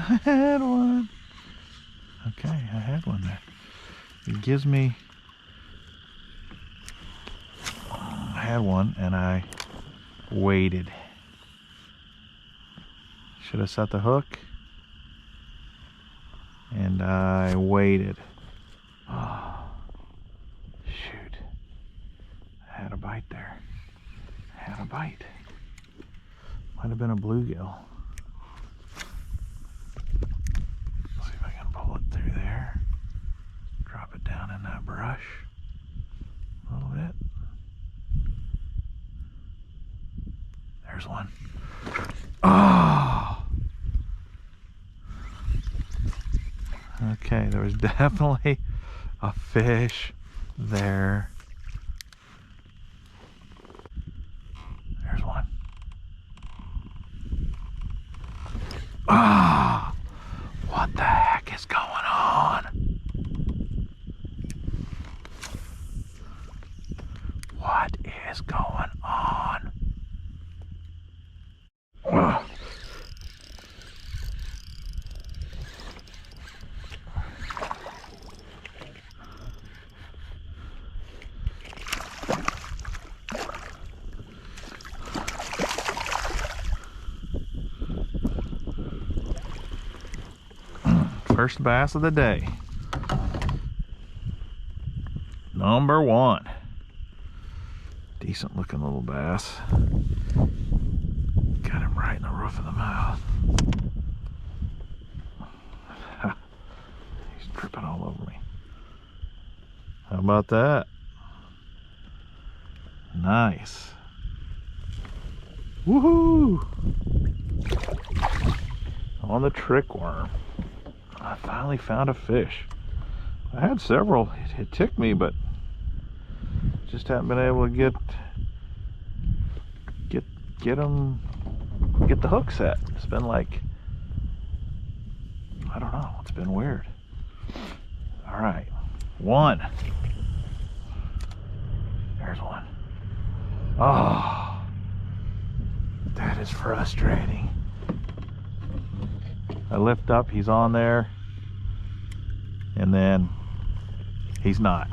I had one. Okay, I had one there. It gives me... I had one and I waited. Should have set the hook. And I waited. Oh, shoot. I had a bite there. I had a bite. Might have been a bluegill. See if I can pull it through there. Drop it down in that brush a little bit. There's one. Oh! Okay, there was definitely a fish there. There's one. Ah! What the heck is going on? What is going on? Ugh. First bass of the day. Number one. Decent looking little bass. Got him right in the roof of the mouth. He's dripping all over me. How about that? Nice. Woohoo! On the trick worm. I finally found a fish. I had several. It ticked me, but just haven't been able to get the hook set. It's been like, I don't know. It's been weird. All right, one. There's one. Oh, that is frustrating. I lift up, he's on there, and then he's not.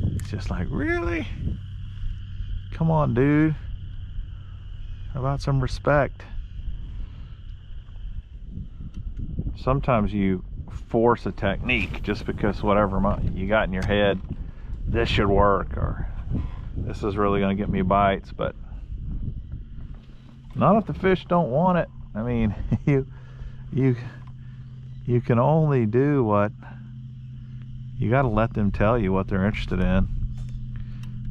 It's just like, really? Come on, dude. How about some respect? Sometimes you force a technique just because whatever you got in your head, this should work, or this is really going to get me bites, but not if the fish don't want it. I mean, you can only do what you got to let them tell you what they're interested in.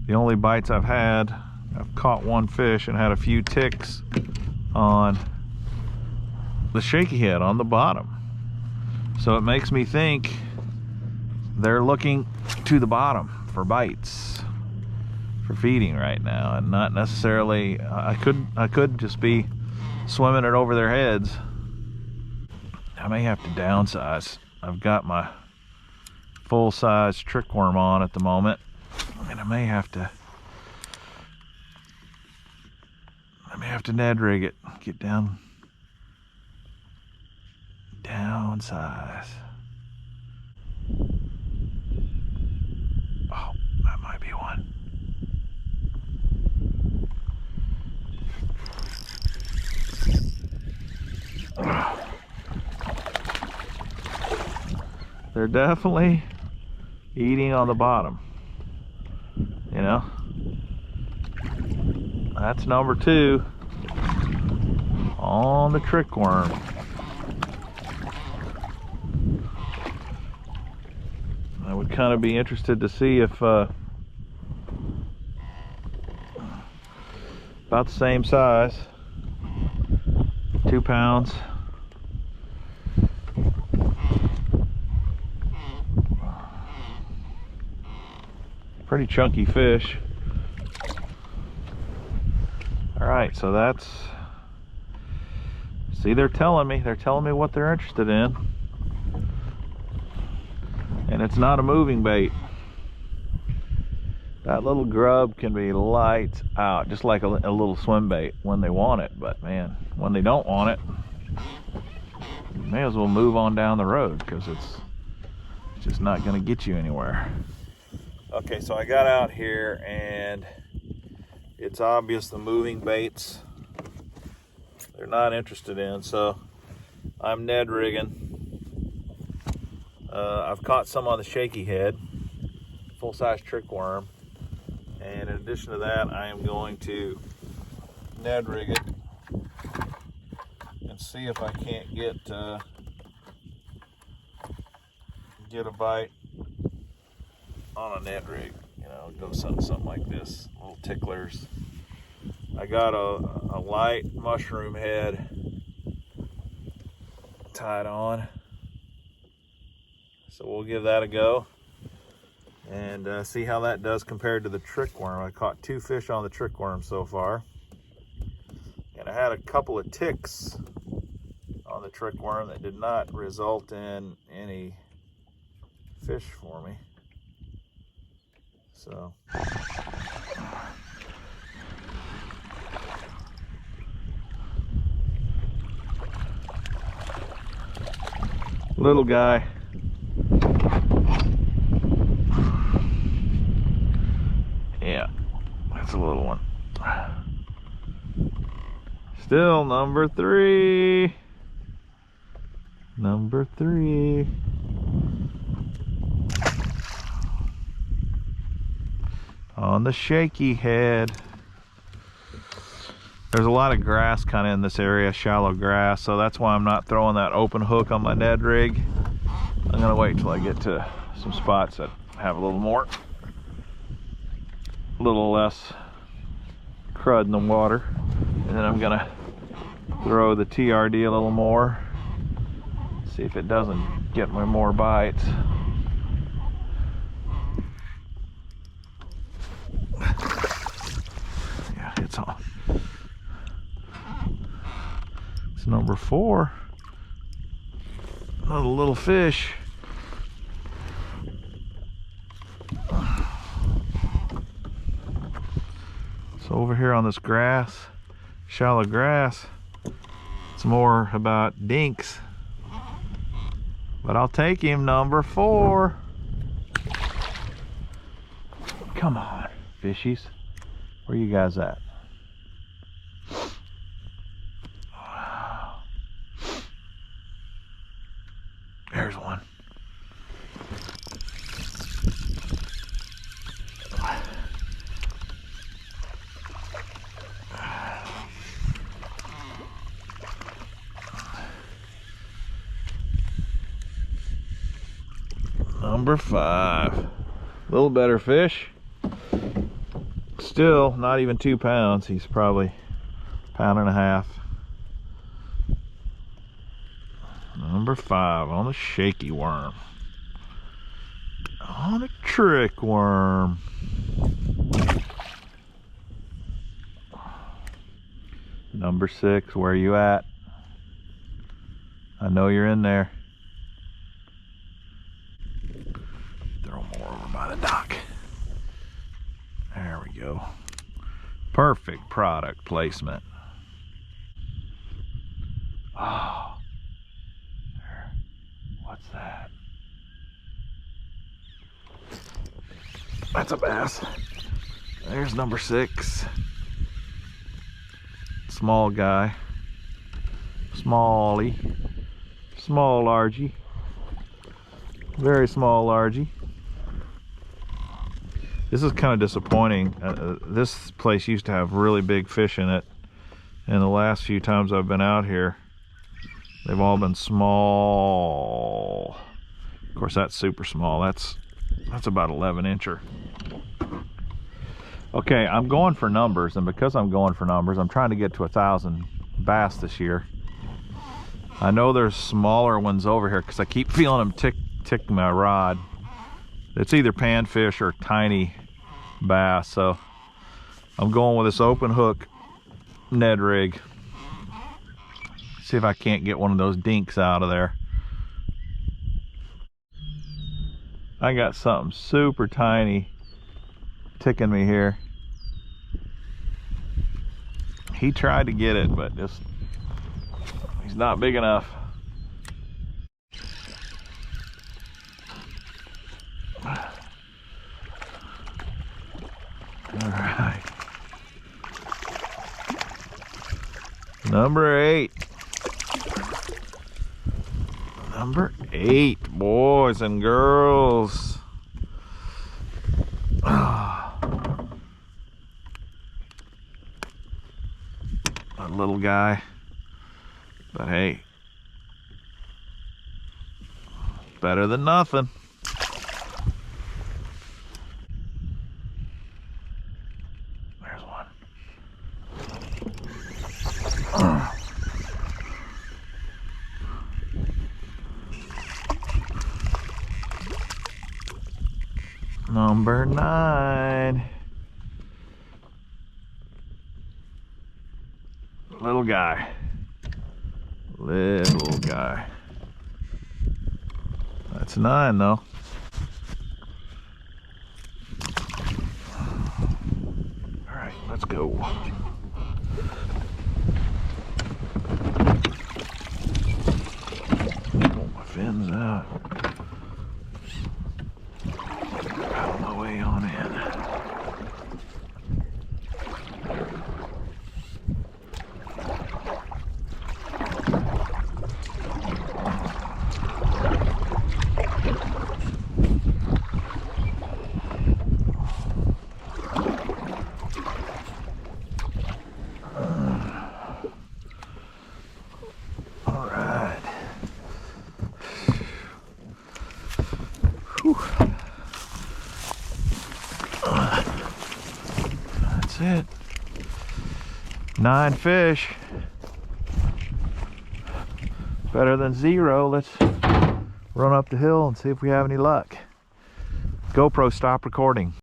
The only bites I've had, I've caught one fish and had a few ticks on the shaky head on the bottom. So it makes me think they're looking to the bottom for bites, for feeding right now, and not necessarily, I could just be swimming it over their heads. I may have to downsize. I've got my full-size trick worm on at the moment, and I may have to Ned rig it, get downsize. Oh, that might be one. They're definitely eating on the bottom, you know. That's number two on the trick worm. I would kind of be interested to see if about the same size, 2 pounds. Pretty chunky fish. All right, so that's, see, they're telling me what they're interested in, and it's not a moving bait. That little grub can be lights out, just like a little swim bait when they want it, but man, when they don't want it, may as well move on down the road because it's just not going to get you anywhere. Okay, so I got out here and it's obvious the moving baits they're not interested in, so I'm Ned rigging. I've caught some on the shaky head, full-size trick worm, and in addition to that, I am going to Ned rig it and see if I can't get a bite on a Ned rig. You know, go something like this, little ticklers. I got a light mushroom head tied on, so we'll give that a go and see how that does compared to the trick worm. I caught 2 fish on the trick worm so far, and I had a couple of ticks on the trick worm that did not result in any fish for me. So little guy. Yeah, that's a little one. Still number 3. Number 3. On the shaky head. There's a lot of grass kind of in this area, shallow grass, so that's why I'm not throwing that open hook on my Ned rig. I'm gonna wait till I get to some spots that have a little less crud in the water, and then I'm gonna throw the TRD a little more, see if it doesn't get me more bites. Yeah, it's on. It's number 4. Another little fish. So over here on this grass, shallow grass, it's more about dinks, but I'll take him. Number 4. Come on, fishies. Where you guys at? There's one. Number 5. A little better fish. Still not even 2 pounds. He's probably 1.5 pounds. Number 5 on the shaky worm. On a trick worm. Number 6, where you at? I know you're in there. Throw more over by the dock. There we go. Perfect product placement. Oh. What's that? That's a bass. There's number 6. Small guy. Smallie. Small largie. Very small largie. This is kind of disappointing. This place used to have really big fish in it, and the last few times I've been out here, they've all been small. Of course, that's super small. That's about 11-incher. Okay, I'm going for numbers, and because I'm going for numbers, I'm trying to get to 1,000 bass this year. I know there's smaller ones over here because I keep feeling them tick my rod. It's either panfish or tiny bass, so I'm going with this open hook Ned rig. See if I can't get one of those dinks out of there. I got something super tiny ticking me here. He tried to get it, but just he's not big enough. All right. Number 8. Number 8, boys and girls. A little guy, but hey, better than nothing. There's one. Number 9. Little guy. Little guy. That's 9 though. Alright, let's go. Pull my fins out. Paddle my way on in. That's it. 9 fish. Better than 0. Let's run up the hill and see if we have any luck. GoPro, stop recording.